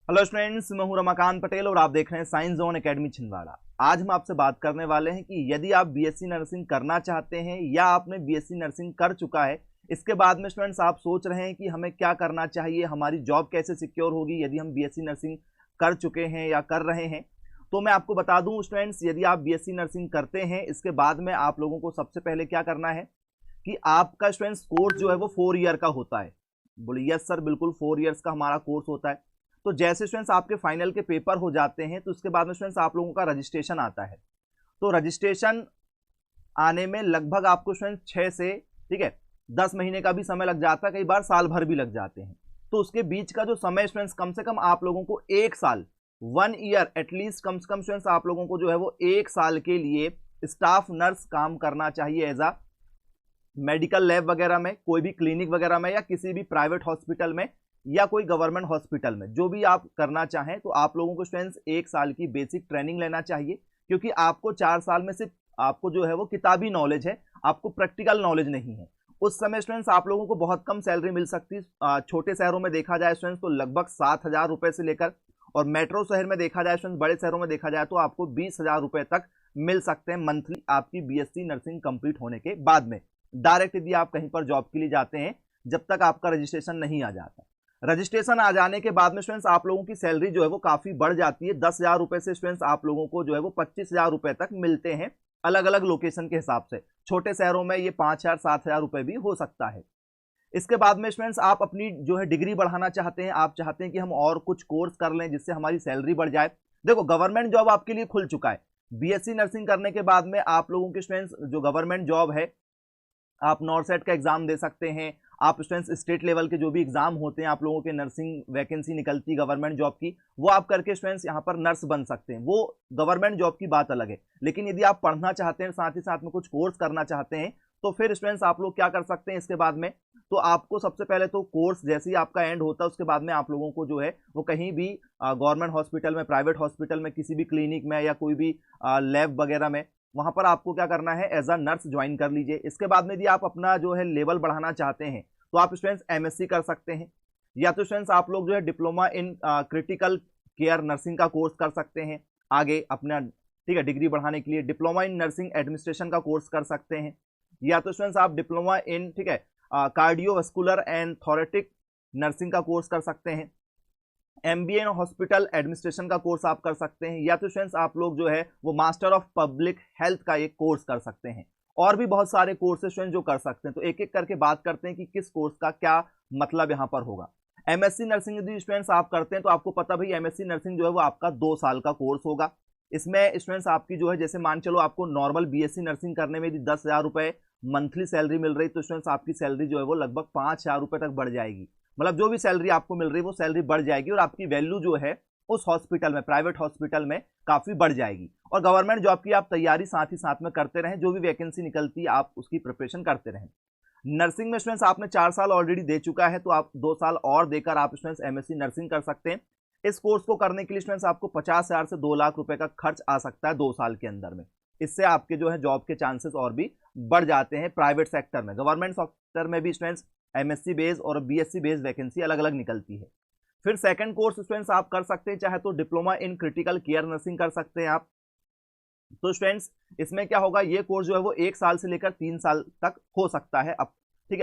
Hello students, मैं हूं रमाकांत पटेल और आप देख रहे हैं साइंस जोन एकेडमी छिंदवाड़ा। आज हम आपसे बात करने वाले हैं कि यदि आप बीएससी नर्सिंग करना चाहते हैं या आपने बीएससी नर्सिंग कर चुका है, इसके बाद में स्टूडेंट्स आप सोच रहे हैं कि हमें क्या करना चाहिए, हमारी जॉब कैसे सिक्योर होगी यदि हम बीएससी नर्सिंग कर चुके हैं या कर रहे हैं। तो मैं आपको बता दूं स्टूडेंट्स, यदि आप बीएससी नर्सिंग करते हैं, इसके बाद में आप लोगों को सबसे पहले क्या करना है कि आपका स्टूडेंट्स कोर्स जो है वो 4 ईयर का होता है। बोलिए यस सर, बिल्कुल 4 ईयर्स का हमारा कोर्स होता है। तो जैसे स्टूडेंट्स आपके फाइनल के पेपर हो जाते हैं तो उसके बाद में स्टूडेंट्स आप लोगों का रजिस्ट्रेशन आता है। तो रजिस्ट्रेशन आने में लगभग आपको स्टूडेंट्स 6 से 10 महीने का भी समय लग जाता है, कई बार साल भर भी लग जाते हैं। तो उसके बीच का जो समय स्टूडेंट्स कम से कम आप लोगों को 1 साल 1 ईयर एटलीस्ट कम से कम स्टूडेंट्स आप लोगों को जो है वो 1 साल के लिए स्टाफ नर्स काम करना चाहिए एज आ मेडिकल लैब वगैरह में, कोई भी क्लिनिक वगैरह में या किसी भी प्राइवेट हॉस्पिटल में या कोई गवर्नमेंट हॉस्पिटल में, जो भी आप करना चाहें। तो आप लोगों को स्टूडेंट्स 1 साल की बेसिक ट्रेनिंग लेना चाहिए, क्योंकि आपको 4 साल में सिर्फ आपको जो है वो किताबी नॉलेज है, आपको प्रैक्टिकल नॉलेज नहीं है। उस समय स्टूडेंट्स आप लोगों को बहुत कम सैलरी मिल सकती है। छोटे शहरों में देखा जाए स्टूडेंट्स तो लगभग 7,000 रुपए से लेकर, और मेट्रो शहर में देखा जाए स्टूडेंट्स, बड़े शहरों में देखा जाए तो आपको 20,000 रुपए तक मिल सकते हैं मंथली, आपकी बीएससी नर्सिंग कंप्लीट होने के बाद में। डायरेक्ट यदि आप कहीं पर जॉब के लिए जाते हैं, जब तक आपका रजिस्ट्रेशन नहीं आ जाता। रजिस्ट्रेशन आ जाने के बाद में स्टूडेंट्स आप लोगों की सैलरी जो है वो काफी बढ़ जाती है। 10,000 रुपए से स्टूडेंट्स आप लोगों को जो है वो 25,000 रुपए तक मिलते हैं, अलग अलग लोकेशन के हिसाब से। छोटे शहरों में ये 5,000 7,000 रुपए भी हो सकता है। इसके बाद में स्टूडेंट्स आप अपनी जो है डिग्री बढ़ाना चाहते हैं, आप चाहते हैं कि हम और कुछ कोर्स कर लें जिससे हमारी सैलरी बढ़ जाए। देखो, गवर्नमेंट जॉब आपके लिए खुल चुका है। बीएससी नर्सिंग करने के बाद में आप लोगों के स्टूडेंट्स जो गवर्नमेंट जॉब है, आप नॉर्सेट का एग्जाम दे सकते हैं। आप स्टूडेंट्स स्टेट लेवल के जो भी एग्जाम होते हैं, आप लोगों के नर्सिंग वैकेंसी निकलती है गवर्नमेंट जॉब की, वो आप करके स्टूडेंट्स यहाँ पर नर्स बन सकते हैं। वो गवर्नमेंट जॉब की बात अलग है। लेकिन यदि आप पढ़ना चाहते हैं, साथ ही साथ में कुछ कोर्स करना चाहते हैं, तो फिर स्टूडेंट्स आप लोग क्या कर सकते हैं इसके बाद में। तो आपको सबसे पहले तो कोर्स जैसे ही आपका एंड होता है, उसके बाद में आप लोगों को जो है वो कहीं भी गवर्नमेंट हॉस्पिटल में, प्राइवेट हॉस्पिटल में, किसी भी क्लिनिक में या कोई भी लैब वगैरह में, वहां पर आपको क्या करना है, एज अ नर्स ज्वाइन कर लीजिए। इसके बाद में यदि आप अपना जो है लेवल बढ़ाना चाहते हैं तो आप स्टूडेंट्स एमएससी कर सकते हैं, या तो स्टूडेंट्स आप लोग जो है diploma in critical care nursing का कोर्स कर सकते हैं आगे अपना डिग्री बढ़ाने के लिए। डिप्लोमा इन नर्सिंग एडमिनिस्ट्रेशन का कोर्स कर सकते हैं, या तो स्टूडेंट्स आप diploma in cardiovascular and thoracic nursing का कोर्स कर सकते हैं। एमबीए इन हॉस्पिटल एडमिनिस्ट्रेशन का कोर्स आप कर सकते हैं, या तो स्टूडेंट्स आप लोग जो है वो मास्टर ऑफ पब्लिक हेल्थ का एक कोर्स कर सकते हैं। और भी बहुत सारे कोर्सेज स्टूडेंट जो कर सकते हैं। तो एक एक करके बात करते हैं कि किस कोर्स का क्या मतलब यहाँ पर होगा। एमएससी नर्सिंग यदि स्टूडेंट्स आप करते हैं तो आपको पता भाई एमएससी नर्सिंग जो है वो आपका 2 साल का कोर्स होगा। इसमें स्टूडेंट्स आपकी जो है, जैसे मान चलो आपको नॉर्मल बीएससी नर्सिंग करने में यदि 10,000 रुपए मंथली सैलरी मिल रही, तो स्टूडेंट्स आपकी सैलरी जो है वो लगभग 5,000 रुपए तक बढ़ जाएगी। मतलब जो भी सैलरी आपको मिल रही है वो सैलरी बढ़ जाएगी, और आपकी वैल्यू जो है उस हॉस्पिटल में, प्राइवेट हॉस्पिटल में काफी बढ़ जाएगी। और गवर्नमेंट जॉब की आप तैयारी साथ ही साथ में करते रहें, जो भी वैकेंसी निकलती है आप उसकी प्रिपरेशन करते रहें। नर्सिंग में स्टूडेंट्स आपने 4 साल ऑलरेडी दे चुका है, तो आप 2 साल और देकर आप स्टूडेंट्स एमएससी नर्सिंग कर सकते हैं। इस कोर्स को करने के लिए स्टूडेंट्स आपको 50,000 से 2 लाख रुपए का खर्च आ सकता है 2 साल के अंदर में। इससे आपके जो है जॉब के चांसेस और भी बढ़ जाते हैं प्राइवेट सेक्टर में। गवर्नमेंट सेक्टर में भी स्टूडेंट्स एमएससी बेस और बीएससी बेस वैकेंसी अलग अलग निकलती है। फिर सेकंड कोर्स स्टूडेंट्स आप कर सकते हैं, चाहे तो diploma in critical care nursing कर सकते हैं आप। तो स्टूडेंट्स इसमें क्या होगा, ये कोर्स जो है वो 1 साल से लेकर 3 साल तक हो सकता है। अब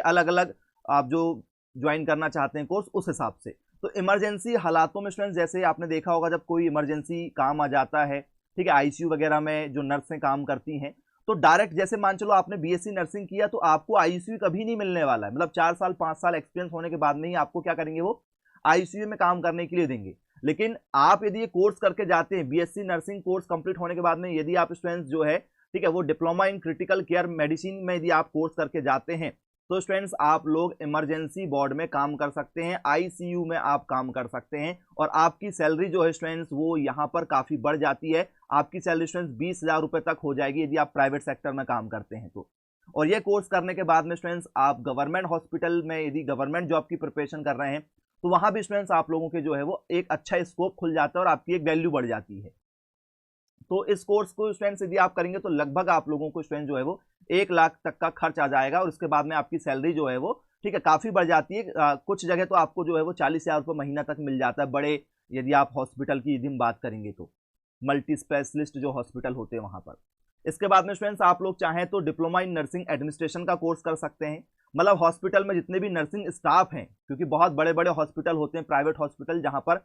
अलग अलग आप जो ज्वाइन करना चाहते हैं कोर्स उस हिसाब से। तो इमरजेंसी हालातों में स्टूडेंट्स, जैसे आपने देखा होगा जब कोई इमरजेंसी काम आ जाता है, आईसीयू वगैरह में जो नर्सें काम करती हैं, तो डायरेक्ट जैसे मान चलो आपने बीएससी नर्सिंग किया तो आपको आईसीयू कभी नहीं मिलने वाला है। मतलब 4 साल 5 साल एक्सपीरियंस होने के बाद में ही आपको क्या करेंगे, वो आईसीयू में काम करने के लिए देंगे। लेकिन आप यदि ये कोर्स करके जाते हैं, बीएससी नर्सिंग कोर्स कंप्लीट होने के बाद में यदि आप स्टूडेंट्स जो है वो diploma in critical care medicine में यदि आप कोर्स करके जाते हैं, तो स्टूडेंट्स आप लोग इमरजेंसी वार्ड में काम कर सकते हैं, आईसीयू में आप काम कर सकते हैं, और आपकी सैलरी जो है स्टूडेंट्स वो यहाँ पर काफी बढ़ जाती है। आपकी सैलरी स्टूडेंट्स 20,000 रुपए तक हो जाएगी यदि आप प्राइवेट सेक्टर में काम करते हैं तो। और ये कोर्स करने के बाद में स्टूडेंट्स आप गवर्नमेंट हॉस्पिटल में यदि गवर्नमेंट जॉब की प्रिपरेशन कर रहे हैं, तो वहां भी स्टूडेंट्स आप लोगों के जो है वो एक अच्छा स्कोप खुल जाता है और आपकी एक वैल्यू बढ़ जाती है। तो इस कोर्स को स्टूडेंट्स यदि आप करेंगे तो लगभग आप लोगों को स्टूडेंट जो है वो 1 लाख तक का खर्च आ जाएगा, और उसके बाद में आपकी सैलरी जो है वो काफी बढ़ जाती है। कुछ जगह तो आपको जो है वो 40,000 रुपये महीना तक मिल जाता है, बड़े यदि आप हॉस्पिटल की यदि हम बात करेंगे तो मल्टी स्पेशलिस्ट जो हॉस्पिटल होते हैं वहां पर। इसके बाद में स्टूडेंट्स आप लोग चाहें तो डिप्लोमा इन नर्सिंग एडमिनिस्ट्रेशन का कोर्स कर सकते हैं। मतलब हॉस्पिटल में जितने भी नर्सिंग स्टाफ हैं, क्योंकि बहुत बड़े बड़े हॉस्पिटल होते हैं, प्राइवेट हॉस्पिटल, जहां पर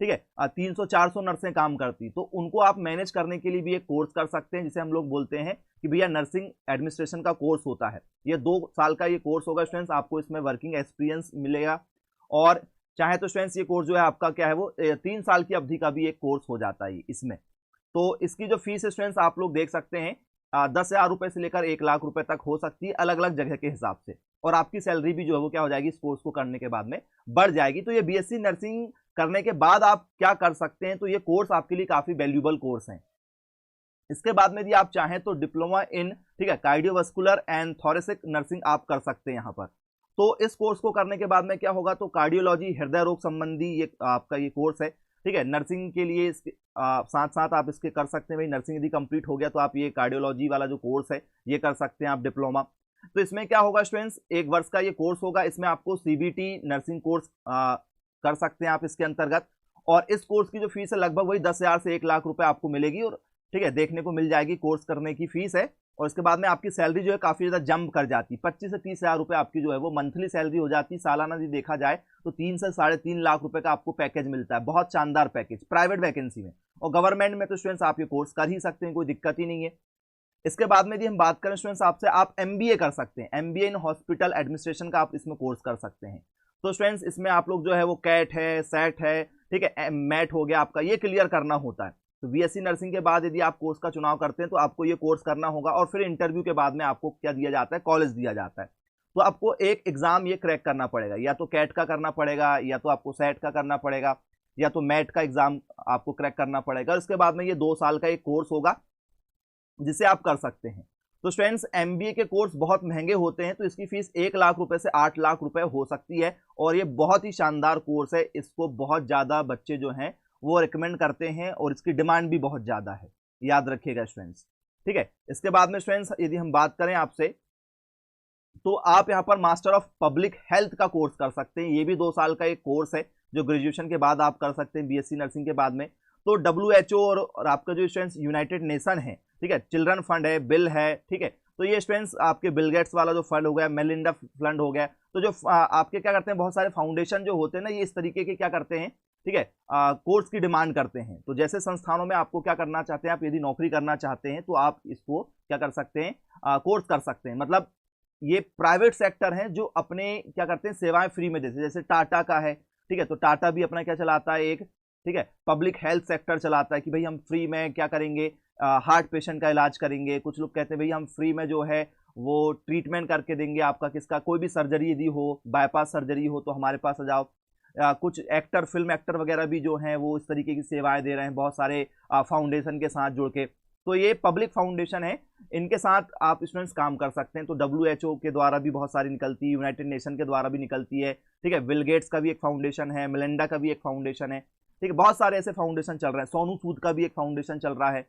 ठीक है 300-400 नर्सें काम करती, तो उनको आप मैनेज करने के लिए भी एक कोर्स कर सकते हैं, जिसे हम लोग बोलते हैं कि भैया नर्सिंग एडमिनिस्ट्रेशन का कोर्स होता है। ये 2 साल का ये कोर्स होगा स्टूडेंट्स, आपको इसमें वर्किंग एक्सपीरियंस मिलेगा। और चाहे तो स्टूडेंट्स ये कोर्स जो है आपका क्या है वो 3 साल की अवधि का भी एक कोर्स हो जाता है इसमें। तो इसकी जो फीस है स्टूडेंट्स आप लोग देख सकते हैं 10,000 रुपए से लेकर 1 लाख रुपए तक हो सकती है, अलग अलग जगह के हिसाब से। और आपकी सैलरी भी जो है वो क्या हो जाएगी, इस कोर्स को करने के बाद में बढ़ जाएगी। तो ये बीएससी नर्सिंग करने के बाद आप क्या कर सकते हैं, तो ये कोर्स आपके लिए काफी वैल्यूएबल कोर्स है। इसके बाद में यदि आप चाहें तो डिप्लोमा इन ठीक है कार्डियोवास्कुलर एंड थोरेसिक नर्सिंग आप कर सकते हैं यहाँ पर। तो इस कोर्स को करने के बाद में क्या होगा, तो कार्डियोलॉजी हृदय रोग संबंधी ये आपका ये कोर्स है, ठीक है। नर्सिंग के लिए इसके साथ साथ आप इसके कर सकते हैं। भाई नर्सिंग यदि कंप्लीट हो गया तो आप ये कार्डियोलॉजी वाला जो कोर्स है ये कर सकते हैं आप डिप्लोमा। तो इसमें क्या होगा स्टूडेंट्स, 1 वर्ष का ये कोर्स होगा, इसमें आपको सीबीटी नर्सिंग कोर्स कर सकते हैं आप इसके अंतर्गत। और इस कोर्स की जो फीस है लगभग वही 10,000 से 1 लाख रुपए आपको मिलेगी, और ठीक है देखने को मिल जाएगी कोर्स करने की फीस है। और इसके बाद में आपकी सैलरी जो है काफी ज्यादा जंप कर जाती है, 25 से 30 हजार रुपए आपकी जो है वो मंथली सैलरी हो जाती है। सालाना यदि देखा जाए तो 3 से 3.5 लाख रुपए का आपको पैकेज मिलता है, बहुत शानदार पैकेज प्राइवेट वैकेंसी में। और गवर्नमेंट में तो स्टूडेंट्स आप ये कोर्स कर ही सकते हैं, कोई दिक्कत ही नहीं है। इसके बाद में यदि हम बात करें स्टूडेंट्स आपसे, आप एमबीए कर सकते हैं, एमबीए इन हॉस्पिटल एडमिनिस्ट्रेशन का आप इसमें कोर्स कर सकते हैं। तो स्टूडेंट्स इसमें आप लोग जो है वो कैट है, सेट है, ठीक है, मैट हो गया आपका, ये क्लियर करना होता है। तो बीएससी नर्सिंग के बाद यदि आप कोर्स का चुनाव करते हैं तो आपको ये कोर्स करना होगा, और फिर इंटरव्यू के बाद में आपको क्या दिया जाता है, कॉलेज दिया जाता है। तो आपको एक एग्जाम ये क्रैक करना पड़ेगा, या तो कैट का करना पड़ेगा, या तो आपको सेट का करना पड़ेगा, या तो मैट का एग्जाम आपको क्रैक करना पड़ेगा। इसके बाद में ये 2 साल का एक कोर्स होगा जिसे आप कर सकते हैं। तो स्टूडेंट्स एमबीए के कोर्स बहुत महंगे होते हैं, तो इसकी फीस 1 लाख रुपए से 8 लाख रुपए हो सकती है, और ये बहुत ही शानदार कोर्स है। इसको बहुत ज्यादा बच्चे जो हैं वो रिकमेंड करते हैं, और इसकी डिमांड भी बहुत ज्यादा है, याद रखिएगा स्टूडेंट्स, ठीक है। इसके बाद में स्टूडेंट्स यदि हम बात करें आपसे, तो आप यहाँ पर मास्टर ऑफ पब्लिक हेल्थ का कोर्स कर सकते हैं। ये भी 2 साल का एक कोर्स है जो ग्रेजुएशन के बाद आप कर सकते हैं बीएससी नर्सिंग के बाद में। तो WHO और आपका जो स्टूडेंट्स यूनाइटेड नेशन है, ठीक है, चिल्ड्रन फंड है, बिल है, ठीक है, तो ये स्टूडेंट्स आपके बिल गेट्स वाला जो फंड हो गया, मेलिंडा फंड हो गया, तो जो आपके क्या करते हैं, बहुत सारे फाउंडेशन जो होते हैं ना, ये इस तरीके के क्या करते हैं, ठीक है, कोर्स की डिमांड करते हैं। तो जैसे संस्थानों में आपको क्या करना चाहते हैं, आप यदि नौकरी करना चाहते हैं तो आप इसको क्या कर सकते हैं, कोर्स कर सकते हैं। मतलब ये प्राइवेट सेक्टर है जो अपने क्या करते हैं, सेवाएं फ्री में देते हैं। जैसे टाटा का है, ठीक है, तो टाटा भी अपना क्या चलाता है, एक ठीक है पब्लिक हेल्थ सेक्टर चलाता है कि भाई हम फ्री में क्या करेंगे, हार्ट पेशेंट का इलाज करेंगे। कुछ लोग कहते हैं भाई हम फ्री में जो है वो ट्रीटमेंट करके देंगे आपका, किसका कोई भी सर्जरी यदि हो, बाईपास सर्जरी हो तो हमारे पास आ जाओ। कुछ एक्टर, फिल्म एक्टर वगैरह भी जो हैं वो इस तरीके की सेवाएं दे रहे हैं बहुत सारे फाउंडेशन के साथ जुड़ के। तो ये पब्लिक फाउंडेशन है, इनके साथ आप स्टूडेंट्स काम कर सकते हैं। तो WHO के द्वारा भी बहुत सारी निकलती है, यूनाइटेड नेशन के द्वारा भी निकलती है, ठीक है, बिल गेट्स का भी एक फाउंडेशन है, मेलिंडा का भी एक फाउंडेशन है, ठीक है, बहुत सारे ऐसे फाउंडेशन चल रहे हैं, सोनू सूद का भी एक फाउंडेशन चल रहा है।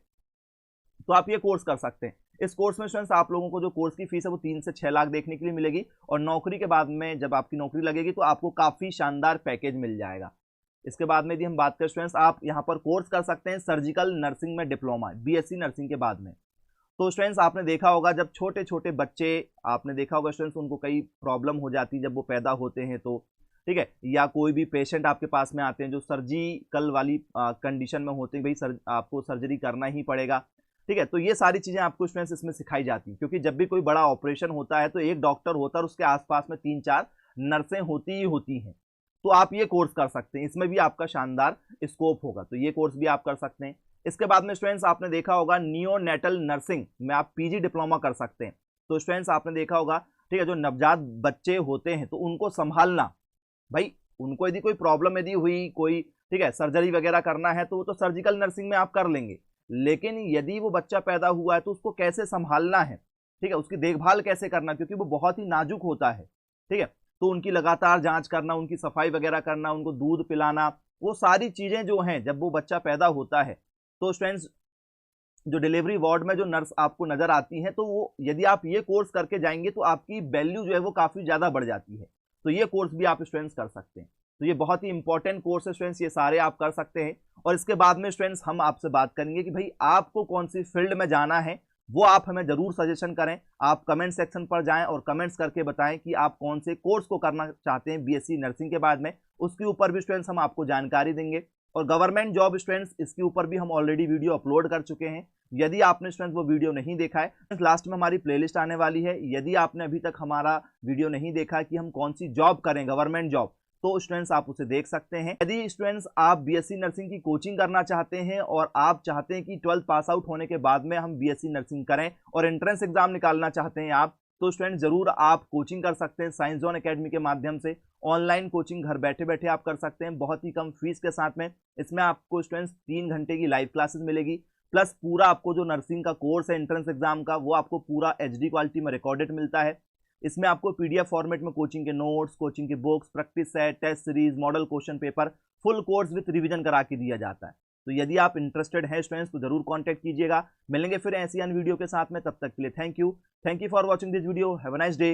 तो आप ये कोर्स कर सकते हैं। इस कोर्स में स्टूडेंट्स आप लोगों को जो कोर्स की फीस है वो 3 से 6 लाख देखने के लिए मिलेगी, और नौकरी के बाद में जब आपकी नौकरी लगेगी तो आपको काफी शानदार पैकेज मिल जाएगा। इसके बाद में यदि हम बात करें स्टूडेंट्स, आप यहाँ पर कोर्स कर सकते हैं सर्जिकल नर्सिंग में डिप्लोमा, बीएससी नर्सिंग के बाद में। तो स्टूडेंट्स आपने देखा होगा जब छोटे छोटे बच्चे, आपने देखा होगा स्टूडेंट्स उनको कई प्रॉब्लम हो जाती है जब वो पैदा होते हैं, तो ठीक है, या कोई भी पेशेंट आपके पास में आते हैं जो सर्जिकल वाली कंडीशन में होते हैं, भाई आपको सर्जरी करना ही पड़ेगा, ठीक है। तो ये सारी चीजें आपको स्टूडेंट्स इसमें सिखाई जाती हैं, क्योंकि जब भी कोई बड़ा ऑपरेशन होता है तो एक डॉक्टर होता है और उसके आसपास में 3-4 नर्सें होती ही होती हैं। तो आप ये कोर्स कर सकते हैं, इसमें भी आपका शानदार स्कोप होगा, तो ये कोर्स भी आप कर सकते हैं। इसके बाद में स्टूडेंट्स आपने देखा होगा नियोनेटल नर्सिंग में आप पीजी डिप्लोमा कर सकते हैं। तो स्टूडेंट्स आपने देखा होगा, ठीक है, जो नवजात बच्चे होते हैं तो उनको संभालना, भाई उनको यदि कोई प्रॉब्लम यदि हुई, कोई ठीक है सर्जरी वगैरह करना है तो वो तो सर्जिकल नर्सिंग में आप कर लेंगे, लेकिन यदि वो बच्चा पैदा हुआ है तो उसको कैसे संभालना है, ठीक है, उसकी देखभाल कैसे करना, क्योंकि वो बहुत ही नाजुक होता है, ठीक है। तो उनकी लगातार जांच करना, उनकी सफाई वगैरह करना, उनको दूध पिलाना, वो सारी चीजें जो हैं जब वो बच्चा पैदा होता है। तो स्टूडेंट्स जो डिलीवरी वार्ड में जो नर्स आपको नजर आती है, तो वो यदि आप ये कोर्स करके जाएंगे तो आपकी वैल्यू जो है वो काफी ज्यादा बढ़ जाती है। तो ये कोर्स भी आप स्टूडेंट्स कर सकते हैं। तो ये बहुत ही इंपॉर्टेंट कोर्स है स्टूडेंट्स, ये सारे आप कर सकते हैं। और इसके बाद में स्टूडेंट्स हम आपसे बात करेंगे कि भाई आपको कौन सी फील्ड में जाना है, वो आप हमें जरूर सजेशन करें। आप कमेंट सेक्शन पर जाएं और कमेंट्स करके बताएं कि आप कौन से कोर्स को करना चाहते हैं बीएससी नर्सिंग के बाद में, उसके ऊपर भी स्टूडेंट्स हम आपको जानकारी देंगे। और गवर्नमेंट जॉब स्टूडेंट्स, इसके ऊपर भी हम ऑलरेडी वीडियो अपलोड कर चुके हैं। यदि आपने स्टूडेंट्स वो वीडियो नहीं देखा है, लास्ट में हमारी प्लेलिस्ट आने वाली है। यदि आपने अभी तक हमारा वीडियो नहीं देखा कि हम कौन सी जॉब करें, गवर्नमेंट जॉब, तो स्टूडेंट्स आप उसे देख सकते हैं। यदि स्टूडेंट्स आप बीएससी नर्सिंग की कोचिंग करना चाहते हैं और आप चाहते हैं कि 12th पास आउट होने के बाद में हम बीएससी नर्सिंग करें और एंट्रेंस एग्जाम निकालना चाहते हैं आप, तो स्टूडेंट जरूर आप कोचिंग कर सकते हैं साइंस जोन एकेडमी के माध्यम से। ऑनलाइन कोचिंग घर बैठे बैठे आप कर सकते हैं बहुत ही कम फीस के साथ में। इसमें आपको स्टूडेंट्स 3 घंटे की लाइव क्लासेस मिलेगी, प्लस पूरा आपको जो नर्सिंग का कोर्स है एंट्रेंस एग्जाम का, वो आपको पूरा एचडी क्वालिटी में रिकॉर्डेड मिलता है। इसमें आपको पीडीएफ फॉर्मेट में कोचिंग के नोट्स, कोचिंग के books, practice set, test series, model question paper, full course with revision करा के दिया जाता है। तो यदि आप इंटरेस्टेड हैं स्टूडेंट्स तो जरूर कांटेक्ट कीजिएगा। मिलेंगे फिर ऐसी अन्य वीडियो के साथ में, तब तक के लिए thank you for watching this video. Have a nice day.